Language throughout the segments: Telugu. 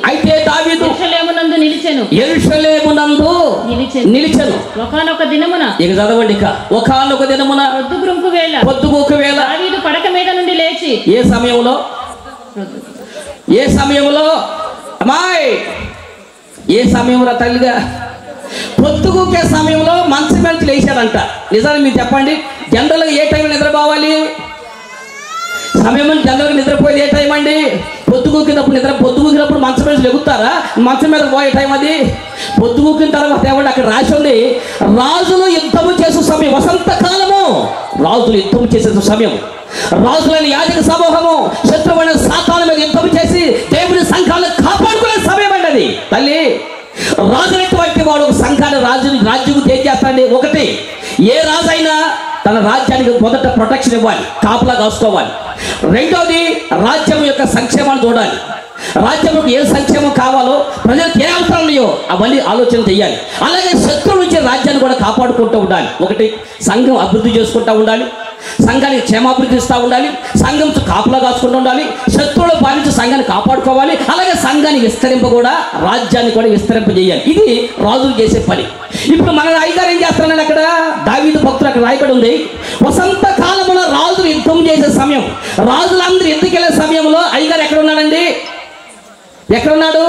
అయితే దావీదు యెరూషలేమునందు నిలిచెను. ఒకానొక దినమున ఇక చదవండి. ఇక ఒకానొక దినమున పొద్దుగుంకు వేళ దావీదు పడక మీద నుండి లేచి ఏ సమయంలో అమ్మాయి ఏ సమయంలో తల్లిగా పొద్దుగుకే సమయంలో మంచి మంచి లేచాడంట. నిజాన్ని మీరు చెప్పండి, జనరల్గా ఏ టైంలో నిద్రపోవాలి? సమయం జనరల్గా నిద్రపోయేది ఏ టైం అండి? పొద్దుగూకినప్పుడు మంచం మీద లెగుతారా? మంచం మీద పోయే టైం అది. పొద్దుగూకిన తర్వాత ఏమంటే అక్కడ రాసి ఉంది, రాజులు యుద్ధము చేసే సమయం, వసంతకాలము. రాజులు యుద్ధము చేసే సమయం, రాజులని యాజక సమూహము శత్రువైన సాతాను మీద యుద్ధం చేసి దేవుని సంఘాలను కాపాడుకునే సమయం అండి అది. తల్లి, రాజునటువంటి వాడు ఒక సంఘాన్ని రాజ్యం ఏం చేస్తాడండి? ఒకటి, ఏ రాజైనా తన రాజ్యానికి మొదట ప్రొటెక్షన్ ఇవ్వాలి, కాపలా కాసుకోవాలి. రెండోది, రాజ్యం యొక్క సంక్షేమాన్ని చూడాలి. రాజ్యంలో ఏ సంక్షేమం కావాలో, ప్రజలకు ఏ అవసరం ఉన్నాయో అవన్నీ ఆలోచన చేయాలి. అలాగే శత్రువు నుంచి రాజ్యాన్ని కూడా కాపాడుకుంటూ ఉండాలి. ఒకటి, సంఘం అభివృద్ధి చేసుకుంటూ ఉండాలి, సంఘానికి క్షేమాభివృద్ధి ఇస్తూ ఉండాలి, సంఘం కాపులా కాసుకుంటూ ఉండాలి, శత్రువుల పాలించి సంఘాన్ని కాపాడుకోవాలి. అలాగే సంఘాన్ని కూడా రాజ్యాన్ని కూడా విస్తరింపజేయాలి. ఇది రాజులు చేసే పని. ఇప్పుడు మన అయ్యగారు ఏం చేస్తున్నాడు? అక్కడ దావీదు భక్తులు అక్కడ రాయబడి ఉంది, వసంత కాలమున రాజులు యుద్ధం చేసే సమయం, రాజులందరూ ఎత్తుకెళ్లే సమయంలో అయ్యగారు ఎక్కడ ఉన్నాడండి? ఎక్కడున్నాడు?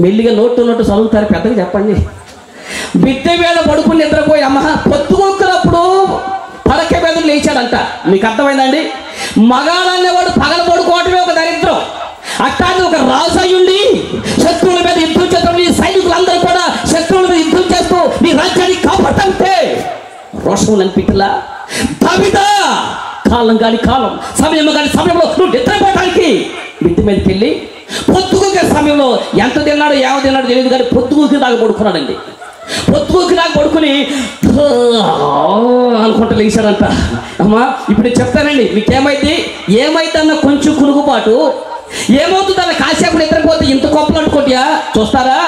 మెల్లిగా నోటు చదువుతారు, పెద్దగా చెప్పండి. బిడ్డ మీద పడుకుని నిద్రపోయి అమ్మ పొద్దుకొక్కునప్పుడు పడక మీద లేచాడంట. మీకు అర్థమైందండి? మగాడనేవాడు పగల పడుకోవటమే ఒక దరిద్రం. అట్లాంటి ఒక రాజు అయ్యుండి శత్రువుల మీద యుద్ధం చేస్తాం, నీ సైనికులందరూ కూడా శత్రువుల మీద యుద్ధం చేస్తూ నీ రాజ్యాన్ని కాపాడుతుంటే రోషం అనిపించలా? దావీదా, కాలం కాని కాలం, సమయం కాని సమయంలో నువ్వు నిద్రపోవడానికి మిద్ది మీదకి వెళ్ళి పొద్దుగుకే సమయంలో ఎంత తిన్నాడో ఏమో తిన్నాడో తెలియదు కానీ పొద్దుగుకి దాకా పడుకున్నాడండి. పొద్దుగుకి దాకా పడుకుని అనుకుంటా లేచాడంట. అమ్మా ఇప్పుడు చెప్తానండి మీకేమైంది, ఏమైందన్న కొంచెం కునుగుబాటు ఏమవుతుంది అన్న కాసేపు నిద్రపోతే ఇంత గొప్పలు అనుకోటియా చూస్తారా?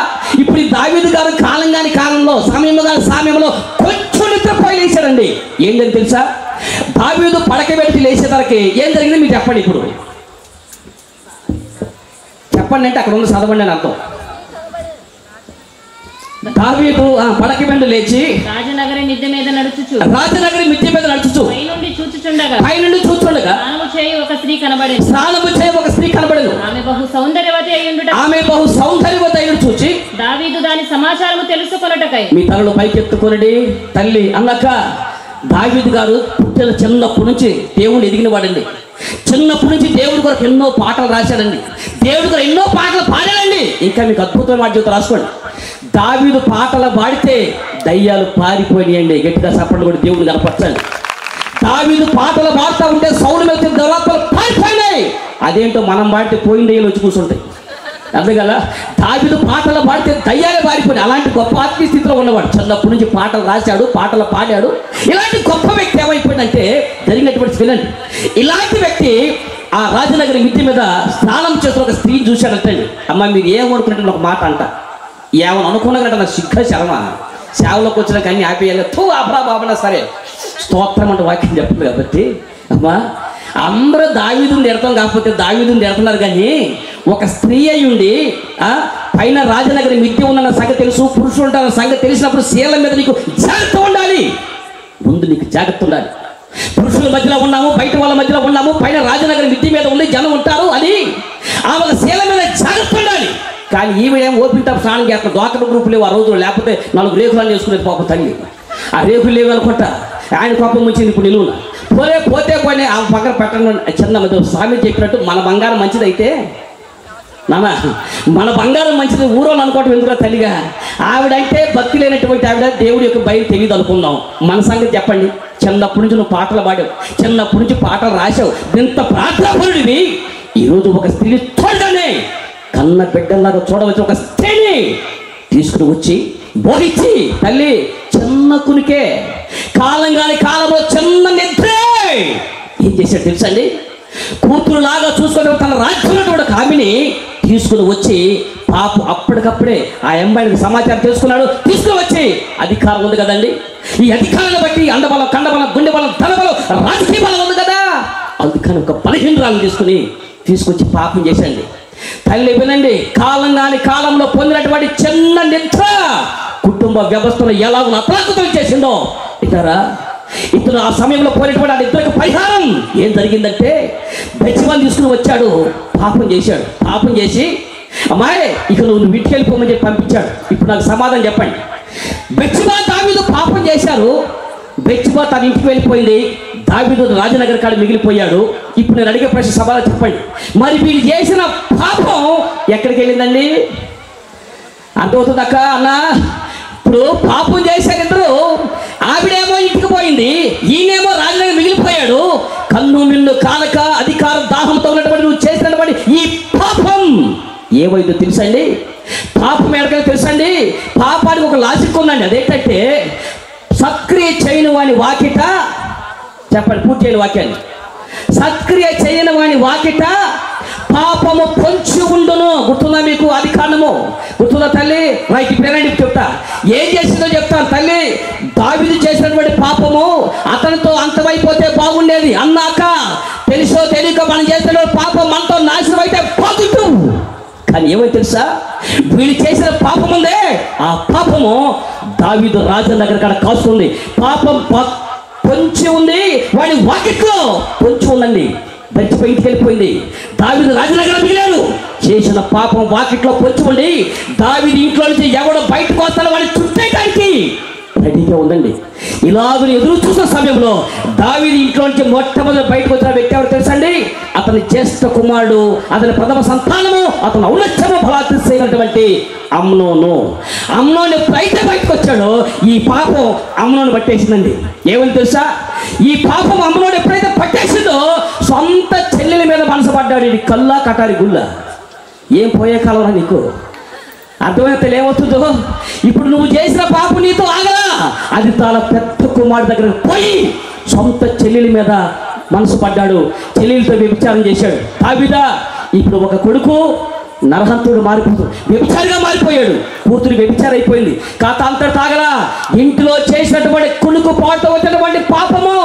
ఇప్పుడు ఈ దావీదు గారు కాలం కాని కాలంలో, సమయం కాని సమయంలో కొంచెం నిద్రపోయి లేచాడండి. ఏంటని తెలుసా? దావీదు పడక పెట్టి లేచేసరికి ఏం జరిగింది మీరు చెప్పండి. ఇప్పుడు చెప్పండి అంటే అక్కడ ఉన్న చదవండి అని అర్థం. దావీదు పడక మీద లేచి రాజనగరి మిద్దె మీద నడుచుచు పైనుండి చూచుచుండగా స్నానము చేయి ఒక స్త్రీ కనబడెను. ఆమె బహు సౌందర్యవతి అయ్యుండుట చూచి దావీదు దాని సమాచారము తెలుసుకొనుటకై మీ తలలు పైకెత్తుకొనడి తల్లి అన్నాక, దావీదు గారు పుట్టిన చిన్నప్పటి నుంచి దేవుడు ఎదిగిన వాడండి. చిన్నప్పటి నుంచి దేవుడి కొరకు ఎన్నో పాటలు రాశాడండి, దేవుడి కొరకు ఎన్నో పాటలు పాడాడండి. ఇంకా మీకు అద్భుతమైన మాట జీవితం రాసుకోండి. దావీదు పాటలు పాడితే దయ్యాలు పారిపోయినాయండి. గట్టిగా చప్పట్లు కూడా దేవుడు కనపరచాలి. దావీదు పాటలు పాడుతూ ఉంటే సౌండ్ మీద దెయ్యాలు పారిపోయినాయి. అదేంటో మనం పాడితే పోయిన దయ్యాలు వచ్చి కూర్చుంటాయి. అర్థం కదా? దావీదు పాటలు పాడితే దయ్యాలే పారిపోయినాయి. అలాంటి గొప్ప ఆత్మీయ స్థితిలో ఉన్నవాడు. చిన్నప్పటి నుంచి పాటలు రాశాడు, పాటలు పాడాడు. ఇలాంటి గొప్ప వ్యక్తి ఏమైపోయిందంటే జరిగినటువంటి వినండి. ఇలాంటి వ్యక్తి ఆ రాజనగరి మిద్ది మీద స్నానం చేస్తున్న ఒక స్త్రీని చూశాడంటండి. అమ్మ మీరు ఏమనుకుంటే ఒక మాట అంట, ఏమని అనుకున్నాకంటే నాకు సిగ్గు శర్మ సేవలోకి వచ్చినా కానీ ఆపేయాలి అబ్బా బాబనా సరే స్తోత్రం అంటే వాక్యం చెప్తుంది కాబట్టి అమ్మా అందరూ దావీదుని ఎడతాం కాకపోతే దావీదుని ఎడుతున్నారు. కానీ ఒక స్త్రీ అయ్యుండి పైన రాజనగరి మిద్ది ఉన్న సంగతి తెలుసు, పురుషులు ఉంటారన్న సంగతి తెలిసినప్పుడు శీల మీద నీకు జాగ్రత్త ఉండాలి. ముందు నీకు జాగ్రత్త ఉండాలి. పురుషుల మధ్యలో ఉన్నాము, బయట వాళ్ళ మధ్యలో ఉన్నాము, పైన రాజనగరి మిద్ది మీద ఉండి జనం ఉంటారు, అది ఆమె శీల మీద జాగ్రత్త ఉండాలి. కానీ ఈమె ఏం ఓపిక స్నానం చేస్తారు. దోకల గ్రూపులు లేవు ఆ రోజులు, లేకపోతే 4 రేకులు వేసుకునేది పాపం తల్లి. ఆ రేకులు లేవు అనుకుంటా ఆయన కోపం వచ్చింది. ఇప్పుడు నిలువున పోతే పోనీ ఆ పక్కన పెట్టండి. చిన్న స్వామి చెప్పినట్టు మన బంగారం మంచిదైతే నాన్న మన బంగారం మంచిది ఊరోళ్ళు అనుకోవటం ఎందుకు తల్లిగా? ఆవిడైతే భక్తి లేనటువంటి ఆవిడ దేవుడి యొక్క భయం తెలియదు అనుకుందాం. మన సంగతి చెప్పండి. చిన్నప్పటి నుంచి నువ్వు పాటలు పాడావు, చిన్నప్పటి నుంచి పాటలు రాసావు, ఇంత ప్రార్థనాపరుడివి. ఈరోజు ఒక స్త్రీని చూడగానే కన్న బిడ్డలాగా చూడవచ్చు. ఒక స్త్రీని తీసుకుని వచ్చి బోధించి తల్లి చిన్న కునికే కాలం కాని కాలంలో చిన్న నిద్రే ఏం చేశాడు తెలుసండి? కూతురులాగా చూసుకొని తన రాజ్యంలో కూడా ఆమెని తీసుకుని వచ్చి పాప అప్పటికప్పుడే ఆ అమ్మాయికి సమాచారం తెలుసుకున్నాడు. తీసుకుని వచ్చి అధికారం ఉంది కదండి, ఈ అధికారాన్ని బట్టి అండబలం, కండబలం, గుండె బలం, ధనబలం, రాజకీయ బలం ఉంది కదా, అందుకని ఒక బలహీనరాలను తీసుకొచ్చి పాపం చేశాండి. తల్లి వినండి, కాలం కాని కాలంలో పొందినటువంటి చిన్న నిద్ర కుటుంబ వ్యవస్థను ఎలా అతలాకుతలం చేసిందో ఇతరా. ఇతను ఆ సమయంలో పోయినటువంటి ఆ నిద్రకు పరిహారం ఏం జరిగిందంటే, బెత్షెబాని తీసుకుని వచ్చాడు, పాపం చేశాడు. పాపం చేసి అమ్మాయి ఇక నువ్వు ఇంటికి వెళ్ళిపోమని చెప్పి పంపించాడు. ఇప్పుడు నాకు సమాధానం చెప్పండి. బెత్షెబా దావీదు పాపం చేశారు. బెత్షెబా తన ఇంటికి వెళ్ళిపోయింది. దావీదు రాజనగర్ కాడ మిగిలిపోయాడు. ఇప్పుడు నేను అడిగే ప్రశ్న సమాధానం చెప్పండి. మరి వీళ్ళు చేసిన పాపం ఎక్కడికి వెళ్ళిందండి? అర్థమవుతుందక్క అన్న? ఇప్పుడు పాపం చేశారు ఇద్దరు. ఆవిడేమో ఇంటికి పోయింది, ఈయనేమో రాజనగర్ మిగిలిపోయాడు. కన్ను మిన్ను కానక అధికారం దాహంతో ఉన్నటువంటి నువ్వు చేసినటువంటి ఈ పాపం ఏమైందో తెలుసండి? పాపం ఎక్కడికి తెలుసండి? పాపానికి ఒక లాజిక్ ఉందండి. అదేంటంటే, సక్రియ చేయని వాని వాకిట, చెప్పండి పూర్తి చేయని వాక్యాన్ని, సక్రియ చేయని వాని వాకిట పాపము పొంచి ఉండును. గుర్తుందా మీకు? అది కారణము గుర్తుందా తల్లి? రైట్, ఇప్పుడు చెప్తా ఏం చేసిందో చెప్తాను. తల్లి, దావీదు చేసినటువంటి పాపము అతనితో అంతమైపోతే బాగుండేది అన్నాక, తెలుసో తెలియక మనం చేసిన పాపం మనతో నాశనం అయితే బాగుంటు. కానీ ఏమైతే తెలుసా, వీళ్ళు చేసిన పాపం ఉందే, ఆ పాపము దావీదు రాజనగర్ కాడ కాస్తుంది. పాపం పొంచి ఉంది, వాడి వాకిట్లో పొంచి ఉందండి. బయట ఇంటికి వెళ్ళిపోయింది. దావీదు రాజనగర్ మిగిలాడు. చేసిన పాపం వాకిట్లో పొంచి ఉండి, దావీదు ఇంట్లో నుంచి ఎవడో బయటకు వస్తాడో వాడిని చుట్టేయడానికి రెడీగా ఉందండి. ఇలాగ ఎదురు చూసిన సమయంలో దావీదు ఇంట్లో నుంచి మొట్టమొదటి బయటకు వచ్చిన వ్యక్తి ఎవరు తెలుసండి? అతని జ్యేష్ఠ కుమారుడు, అతని ప్రథమ సంతానము, అతను ఔన్నత్యము బలాత్సైనటువంటి అమ్నోను. అమ్నోను ఎప్పుడైతే బయటకు వచ్చాడో ఈ పాపం అమ్నోను పట్టేసిందండి. ఏమని తెలుసా? ఈ పాపం అమ్నోను ఎప్పుడైతే పట్టేసిందో సొంత చెల్లెల మీద మనసు పడ్డాడు. ఇది కల్లా కటారి గుళ్ళ. ఏం పోయే కాలం నీకు? అర్థమైతే ఏమవుతుందో? ఇప్పుడు నువ్వు చేసిన పాపం నీతో ఆగలా. అది తన పెద్ద కుమారుడు దగ్గరకు పోయి సొంత చెల్లెల మీద మనసు పడ్డాడు. చెల్లెలతో వ్యభిచారం చేశాడు. దావీదా ఇప్పుడు ఒక కొడుకు నరహంతుడు మారిపోతుంది, వ్యభిచారిగా మారిపోయాడు. కూతురు వ్యభిచారం అయిపోయింది. కాత అంతటి తాగలా. ఇంట్లో చేసినటువంటి కొడుకు పాటు వచ్చినటువంటి పాపము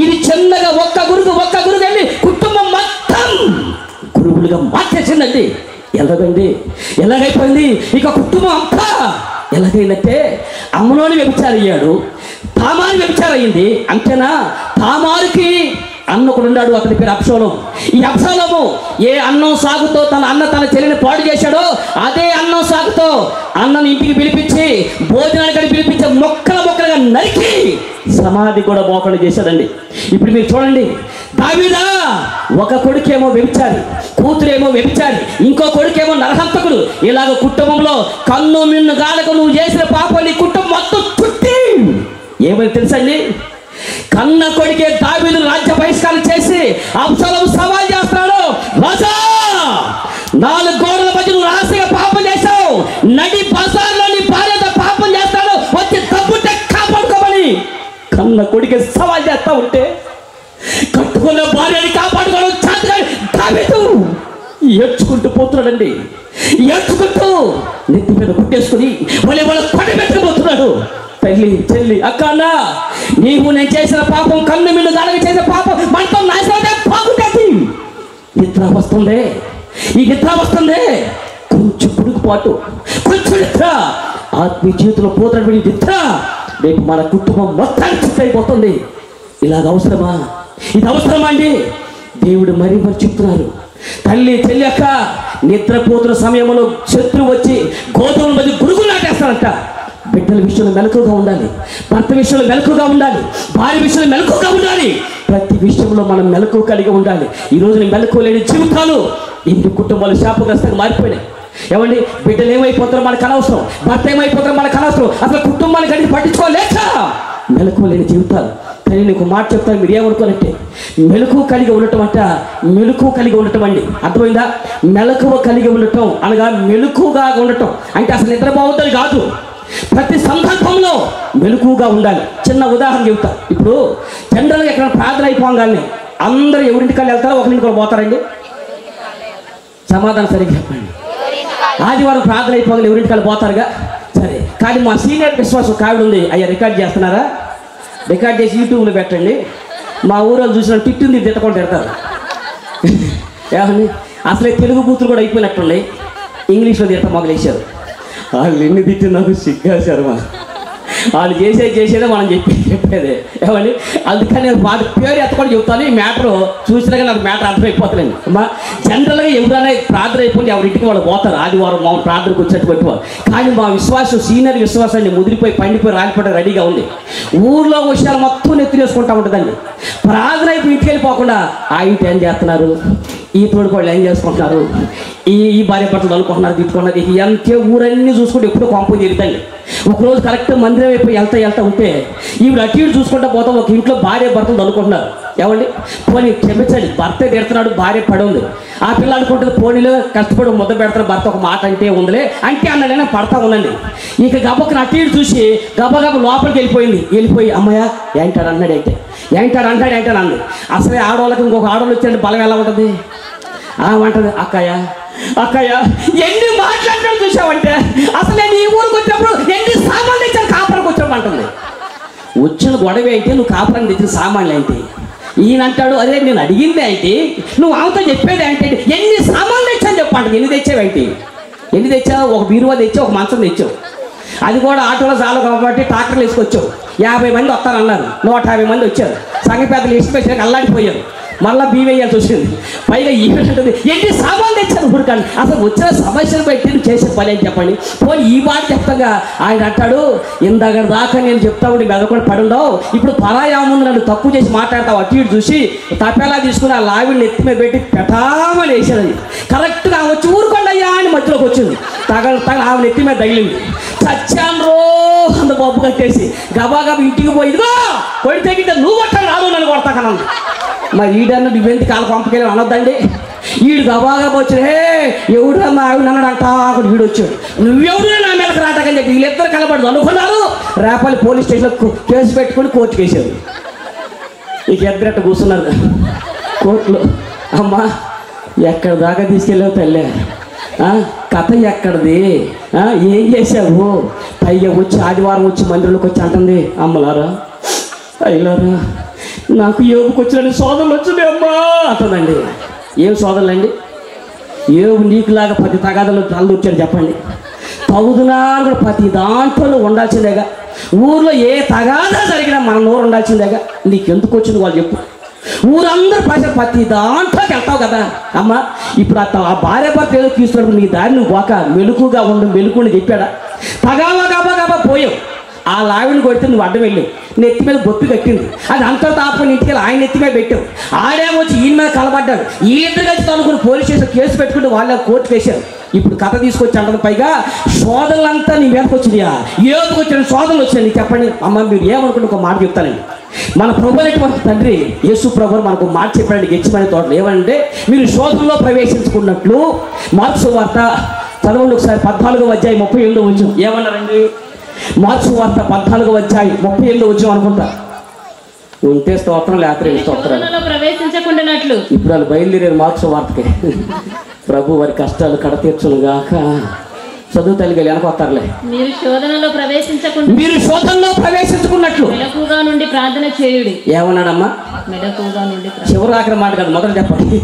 ఇది చిన్నగా ఒక్క గురుగు వెళ్ళి కుటుంబం మొత్తం గురుగులుగా మార్చేసిందండి. ఎలాగండి? ఎలాగైపోయింది? ఇక కుటుంబం అంతా ఎలాగైందంటే, అమ్నోను వ్యభిచారం అయ్యాడు, తామారు వ్యభిచారం అయింది. అంతేనా? తామారుకి అన్న ఒకడు ఉన్నాడు, అతని పేరు అబ్షాలోము. ఈ అబ్షాలోము ఏ అన్నం సాగుతో తన చెల్లిని పాడు చేశాడో అదే అన్నం సాగుతో అన్నను ఇంటికి పిలిపించి భోజనానికి పిలిపించి మొక్కలుగా నరికి సమాధి కూడా మోకళ్ళు చేశాడండి. ఇప్పుడు మీరు చూడండి, దావీదా ఒక కొడుకేమో వ్యభిచారి, కూతురేమో వ్యభిచారి, ఇంకో కొడుకేమో నరహంతకుడు. ఇలాగ కుటుంబంలో కన్ను మిన్ను గాలకు నువ్వు చేసిన పాపం నీ కుటుంబం మొత్తం చుట్టి ఏమని తెలుసండి? కన్న కొడుకే దావీదు రాజ్య బహిష్కారం చేసి అబ్షాలోము సవాల్ చేస్తున్నాడు. రాజా, 4 గోడల మధ్య నువ్వు రహస్యంగా పాపం చేశావు, నడి బజార్లో నీ భార్యతో పాపం చేస్తాడు, వచ్చి తప్పుంటే కాపాడుకోమని కన్న కొడుకే సవాల్ చేస్తా ఉంటే, కట్టుకున్న భార్యని కాపాడుకోవడం చేతగా దావీదు ఏడ్చుకుంటూ పోతున్నాడండి. ఏడ్చుకుంటూ నెత్తి మీద కుట్టేసుకుని వాళ్ళ పడి పెట్టుకుపోతున్నాడు. తల్లి, చెల్లి, అక్క, అన్న, నీవు నేను చేసిన పాపం, కన్ను మిన్ను దానికి చేసిన పాపం మనతో నాశనమే బాగుంటుంది. నిద్ర వస్తుంది, ఈ నిద్ర వస్తుంది, కొంచెం పుడుకుపాటు, కొంచెం నిద్ర, ఆత్మీయ జీవితంలో పోతున్నటువంటి నిద్ర రేపు మన కుటుంబం మొత్తానికి చుట్టైపోతుంది. ఇలాగ అవసరమా? ఇది అవసరమా అండి? దేవుడు మరీ చెప్తున్నారు. తల్లి, చెల్లి, అక్క, నిద్రపోతున్న సమయంలో శత్రువు వచ్చి గోధుమల మధ్య గురుగులు నాటేస్తారంట. బిడ్డల విషయంలో మెలకుగా ఉండాలి, భర్త విషయంలో మెలకుగా ఉండాలి, భార్య విషయంలో మెలకుగా ఉండాలి. ప్రతి విషయంలో మనం మెలకు కలిగి ఉండాలి. ఈరోజు మెలకు లేని జీవితాలు ఇంటి కుటుంబాలు శాపగ్రస్తంగా మారిపోయినాయి. ఏమండి? బిడ్డలు ఏమైపోతారో మనకు అనవసరం, భర్త ఏమైపోతారో మనకు అనవసరం, అసలు కుటుంబాన్ని కలిగి పట్టించుకోలేక మెలకు లేని జీవితాలు. కానీ నీకు మాట చెప్తాను, మీరు ఏమనుకోనంటే, మెలకు కలిగి ఉండటం అంట, మెలకు కలిగి ఉండటం అండి. అర్థమైందా? మెలకువ కలిగి ఉండటం అనగా మెలకుగా ఉండటం అంటే అసలు నిద్రపోవద్దని కాదు, ప్రతి సందర్భంలో మెలకుగా ఉండాలి. చిన్న ఉదాహరణ చెబుతా. ఇప్పుడు జనరల్గా ఎక్కడ ప్రార్థన అయిపోగానే అందరూ ఎవరింటికాళ్ళు వెళ్తారో ఒకరింటికి పోతారండి? సమాధానం సరిగ్గా చెప్పండి. ఆదివారం ప్రార్థన అయిపోగానే ఎవరింటికాళ్ళు పోతారుగా. సరే, కానీ మా సీనియర్ విశ్వాసం కావిడ ఉంది, అయ్యా రికార్డ్ చేస్తున్నారా? రికార్డ్ చేసి యూట్యూబ్లో పెట్టండి. మా ఊళ్ళో చూసిన తిట్టింది తిట్టకుండా పెడతారు. ఏమండి? అసలే తెలుగు బూతులు కూడా అయిపోయినట్టున్నాయి. ఇంగ్లీష్లో తిట్ట మొదలేశారు. వాళ్ళు ఎన్ని తిట్టి నాకు సిగ్గాశారు. వాళ్ళు చేసేదే మనం చెప్పేదే ఏమండి. అందుకని వాటి పేరు ఎత్తకుండా చెప్తాను. ఈ మ్యాటర్ చూసినాక నాకు మ్యాటర్ అర్థమైపోతుందండి. అమ్మా జనరల్గా ఎవరైనా ప్రార్థన అయిపోయింది ఎవరింటికి వాళ్ళు పోతారు. ఆదివారం మా ప్రార్థనకు వచ్చేటువంటి వారు. కానీ మా విశ్వాసం సీనియర్ విశ్వాసాన్ని ముదిరిపోయి పండిపోయి రాలిపోవడం రెడీగా ఉంది. ఊర్లో విషయాలు మొత్తం నెత్తినేసుకుంటా ఉంటుందండి. ప్రార్థన అయిపోయి ఇంటికి వెళ్ళిపోకుండా ఆ ఇంటి ఏం చేస్తున్నారు, ఈ తోడుకోళ్ళు ఏం చేసుకుంటున్నారు, ఈ భార్య భర్తలు అనుకుంటున్నారు, తిట్టుకున్నది ఎంతే ఊరన్నీ చూసుకుంటే ఎప్పుడూ కొంప తిరుగుతండి. ఒకరోజు కరెక్ట్ మందిరం అయిపోయి వెళ్తా ఉంటే ఈవిడ అటు ఇటు చూసుకుంటా పోతాం. ఒక ఇంట్లో భార్య భర్తలు అనుకుంటున్నారు. ఏమండి పోనీ క్షమించండి, భర్త తిడుతున్నాడు, భార్య పడి ఉంది. ఆ పిల్ల అనుకుంటుంది పోనీలో కష్టపడి ముద్ద పెడతారు, భర్త ఒక మాట అంటే ఉందిలే అంటే అన్నదైనా పడతా ఉండండి. ఇక గబక్కన అటు ఇటు చూసి గబగబ లోపలికి వెళ్ళిపోయి అమ్మయ్య ఏంటాడు అంటాడు అంది. అసలే ఆడవాళ్ళకి ఇంకొక ఆడవాళ్ళు వచ్చాడు బలం ఎలా ఉంటుంది? అంటది అక్కయ్య ఎన్ని మాట్లాడతాడు చూసావంటే అసలు నేను ఈ ఊరికి వచ్చినప్పుడు ఎన్ని సామాన్లు తెచ్చాను కాపురానికి వచ్చావు అంటుంది. వచ్చిన గొడవ అయితే నువ్వు కాపురానికి తెచ్చిన సామాన్లు ఏంటి? ఈయన అంటాడు అదే నేను అడిగింది ఏంటి, నువ్వు ఆమెతో చెప్పేది ఏంటి, ఎన్ని సామాన్లు తెచ్చాను చెప్పండి. ఎన్ని తెచ్చావేంటి? ఎన్ని తెచ్చావు? ఒక బీరువా తెచ్చావు, ఒక మంచం తెచ్చావు. అది కూడా ఆటోలో చాలు కాబట్టి ట్రాక్టర్లు వేసుకొచ్చావు. 50 మంది వస్తారన్నారు, 150 మంది వచ్చారు. సంఘ పెద్దలు ఇష్టపేసాక అల్లాడిపోయారు. మళ్ళీ బీవేయాల్సి వచ్చింది. పైగా ఈమెంటుంది ఎన్ని సామాన్లు తెచ్చాను ఇప్పుడు. కానీ అసలు వచ్చిన సమస్యలు బట్టి నువ్వు చేసే పని అని చెప్పండి. పోనీ ఈ మాట చెప్తాగా ఆయన అంటాడు ఇందాక దాకా నేను చెప్తా ఉండి మెదకుండా పడుండవు, ఇప్పుడు పరాయా ముందు నన్ను తక్కువ చేసి మాట్లాడతావు. అటు ఇటు చూసి తప్పేలా తీసుకుని ఆ లావిని ఎత్తి మీద పెట్టి పెటామని వేసేది. కరెక్ట్గా వచ్చి ఊరుకోండయ్యా అని మధ్యలోకి వచ్చింది. తగల ఆమె ఎత్తి మీద తగిలింది. చచ్చాను రో అంత బొబ్బు కట్టేసి గబా ఇంటికి పోయి ఇదిగో కొడితే గిట్ట నువ్వు కొట్టాను రాదు నన్ను కొడతాకన్నాను. మరి ఈడన్న నువ్వెందుకు కాలు పంపకెళ్ళి అనొద్దండి. ఈడు గబాగా వచ్చి ఎవడు మా ఆవిడ అన్నాడంట. అక్కడ వీడు వచ్చాడు, నువ్వెవడు నా మీదకి రాటకని చెప్పి వీళ్ళిద్దరు కలబడదు అనుకున్నారు. రేపల్లి పోలీస్ స్టేషన్లో కేసు పెట్టుకుని కోర్టుకు వేసారు. ఇక ఇద్దరట్ట కూర్చున్నారు కోర్టులో. అమ్మా ఎక్కడ దాకా తీసుకెళ్ళావు తల్లే, కథ ఎక్కడిది, ఏం చేసావు? పైగా వచ్చి ఆదివారం వచ్చి మందిరంలోకి వచ్చి అంటుంది అమ్మలారా అయ్యలారా నాకు యోగుకి వచ్చిన సోదరులు వచ్చింది అమ్మా అంటుందండి. ఏం సోదరులు అండి? యోగు నీకులాగా 10 తగాదాలు తల్లు వచ్చాడు చెప్పండి. తగుదునా కూడా ప్రతి దాంట్లో ఉండాల్సిందేగా. ఊర్లో ఏ తగాదా జరిగినా మన నోరు ఉండాల్సిందేగా. నీకెందుకు వచ్చింది వాళ్ళు చెప్పు. ఊరందరూ ప్రతి దాంట్లోకి వెళ్తావు కదా అమ్మ. ఇప్పుడు ఆ భార్య భర్త ఏదో తీసుకున్నప్పుడు నీ దారి నువ్వు పోక మెలుకుగా ఉండు మెలుకుని చెప్పాడా? గబా పోయావు. ఆ లావిని కొడితే నువ్వు అడ్డం వెళ్ళావు, నెత్తి మీద బొట్టు కట్టింది. అది అంతా తాపుకొని ఇంటికి వెళ్ళి ఆయన నెత్తి మీద పెట్టావు. ఆడేమో వచ్చి ఈయన మీద కలబడ్డాడు. వీళ్ళిద్దరు కలిసి తనుకుని పోలీస్ స్టేషన్ కేసు పెట్టుకుంటే వాళ్ళ కోర్టు వేశారు. ఇప్పుడు కథ తీసుకొచ్చి అంటది పైగా సోదరులంతా నీ మీదకి వచ్చినాయా? ఏదుకు వచ్చిన సోదరులు వచ్చాయి నీకు చెప్పండి. అమ్మ మీరు ఏమనుకుంటే ఒక మాట చెప్తానండి. మన ప్రభుత్వ తండ్రి యేసు ప్రభు మనకు మాట చెప్పాడు గెచ్చిమని తోటలు ఏమంటే మీరు శోధనలో ప్రవేశించుకున్నట్లు. మార్కు సువార్త చదవండి ఒకసారి 14వ అధ్యాయం 38వ వచనం ఏమన్నారండి? మార్కు సువార్త 14వ అధ్యాయం 38వ వచనం అనుకుంటా. ఉంటే స్తోత్రం లేకపోతే స్తోత్రాలు. ప్రవేశించకుండానట్లు ఇప్పుడు వాళ్ళు బయలుదేరారు మార్కు సువార్తకి. ప్రభు వారి కష్టాలు కడతీర్చును గాక. చదువు తల్లి వెనకొస్తారులే. మీరు శోధనలో ప్రవేశించుకున్నట్లు మెలకుగా నుండి ప్రార్థన చేయుడి. ఏమన్నాడమ్మా? మెలకుగా నుండి. చివరి ఆఖరి మాట కాదు, మొదలు చెప్పండి.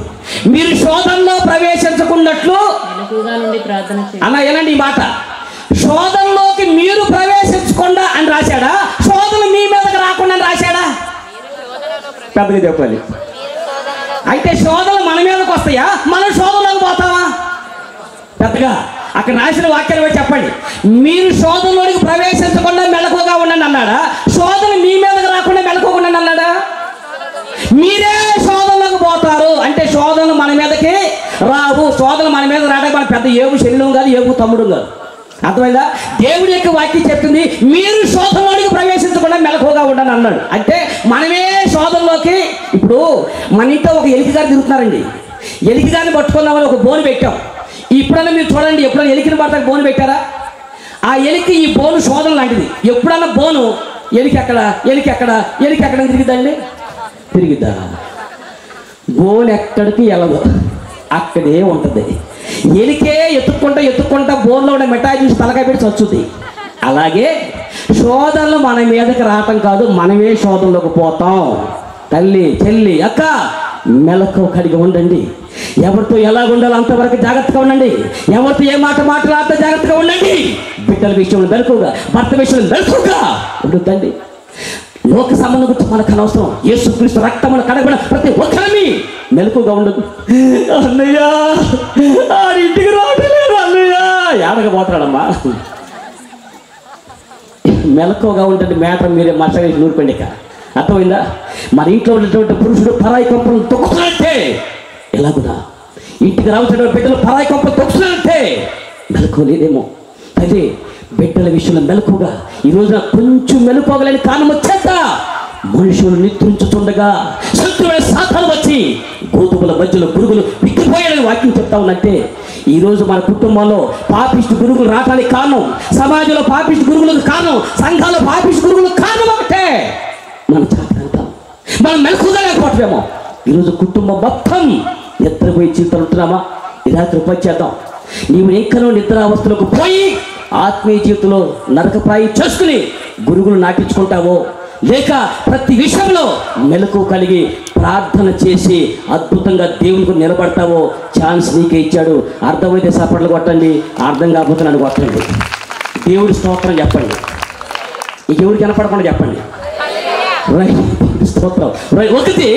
మీరు శోధనలో ప్రవేశించుకున్నట్లు మెలకుగా నుండి ప్రార్థన చేయుడి అన్న. ఎలాంటి ఈ మాట? శోధనలోకి మీరు ప్రవేశించకుండా అని రాశాడా? శోధన మీ మీదకి రాకుండా అని రాశాడా? పెద్దగా చెప్పాలి. అయితే శోధనలు మన మీదకి వస్తాయా, మనం శోధనలోకి పోతావా? పెద్దగా అక్కడ రాసిన వాక్యాలు చెప్పండి. మీరు శోధనలోకి ప్రవేశించకుండా మెలకుగా ఉండండి అన్నాడా? శోధన మీ మీదకి రాకుండా మెలకుగా అన్నాడా? మీరే శోధనలోకి పోతారు అంటే శోధనలు మన మీదకి రావు. శోధనలు మన మీద రావడానికి మన పెద్ద ఏవు శరీరం కాదు, ఏవు తమ్ముడు కాదు. అర్థమైందా? దేవుడి యొక్క వాక్యం చెప్తుంది మీరు శోధనలోకి ప్రవేశించకుండా మెలకుగా ఉండండి అన్నాడు. అంటే మనమే శోధనలోకి. ఇప్పుడు మన ఇంట్లో ఒక ఎలికి గారు తిరుగుతున్నారండి. ఎలికి గారిని పట్టుకుందామని ఒక బోను పెట్టాం. ఇప్పుడన్నా మీరు చూడండి, ఎప్పుడన్నా ఎలికిని పడతాకి బోను పెట్టారా? ఆ ఎలికి ఈ బోను శోధన లాంటిది. ఎప్పుడన్నా బోను ఎలికి ఎక్కడ తిరిగిద్దండి? తిరిగిద్దా? బోను ఎక్కడికి వెళ్ళదు, అక్కడే ఉంటుంది. ఎలికే ఎత్తుక్కుంటా బోన్లో ఉన్న మిఠాయి చూసి తలకాయ పెట్టి చచ్చుద్ది. అలాగే శోధనలు మన మీదకి రావటం కాదు, మనమే శోధనలోకి పోతాం. తల్లి చెల్లి అక్క మెలకువ కలిగి ఉండండి. ఎవరితో ఎలా ఉండాలో అంతవరకు జాగ్రత్తగా ఉండండి. ఎవరితో ఏ మాట మాట్లాడితే జాగ్రత్తగా ఉండండి. బిడ్డల విషయంలో మెలకువగా, భర్త విషయంలో మెలకువగా ఉండొద్దండి. లోక సంబంధం గురించి మనకు అనవసరం. యేసుక్రీస్తు రక్తమును కడగబడిన ప్రతి ఒక్కరిని మెలకువగా ఉండదు. అన్నయ్య ఇంటికి రావట్లేదు, అన్నయ్య ఏడకపోతాడమ్మా. మెలకువగా ఉండండి. మేటర్ మీరే మచ్చగా నూరుకోండి. ఇక అర్థమైందా? మన ఇంట్లో ఉన్నటువంటి పురుషుడు పరాయి కొంపలు తొక్కుతున్నట్టే ఎలాగుదా ఇంటికి రావాల్సినటువంటి బిడ్డలు పరాయి కొంపలు తొక్కుతున్నట్టే మెలకువలేదేమో. అయితే బిడ్డల విషయంలో మెలకువగా ఈ రోజున కొంచెం మెలకువగలేని కారణం వచ్చేట మనుషులు నిద్రించుతుండగా శత్రువైన సాతాను వచ్చి గోధుమల మధ్యలో పురుగులు విక్కిపోయాడని వాక్యం చెప్తా ఉన్నట్టే ఈరోజు మన కుటుంబంలో పాపిష్టి గురుగులు రావడానికి కారణం, సమాజంలో పాపిష్టి గురుగులకు కారణం, సంఘాల్లో పాపిష్టి గురుగులకు కారణం ఒకటే మన జాగ్రత్త. మనం మెలకువగా లేకపోవటమేమో. ఈరోజు కుటుంబం మొత్తం నిద్రపోయి జీవితాలు ఉంటున్నామా? ఈ రాత్రి ఉపచేద్దాం. నీవు ఎక్కడో నిద్రావస్థలకు పోయి ఆత్మీయ జీవితంలో నరకప్రాయి చేసుకుని గురుగులు నాటించుకుంటావో, లేక ప్రతి విషయంలో మెలకువ కలిగి ప్రార్థన చేసి అద్భుతంగా దేవునికి నిలబడతావో ఛాన్స్ నీకే ఇచ్చాడు. అర్థమైతే సపట్లు కొట్టండి, అర్థం కాకపోతే నన్ను కొట్టండి. దేవుడి స్తోత్రం చెప్పండి. ఈ దేవుడికి కనపడకుండా చెప్పండి. రైట్, స్తోత్రం. రైట్. ఒకటి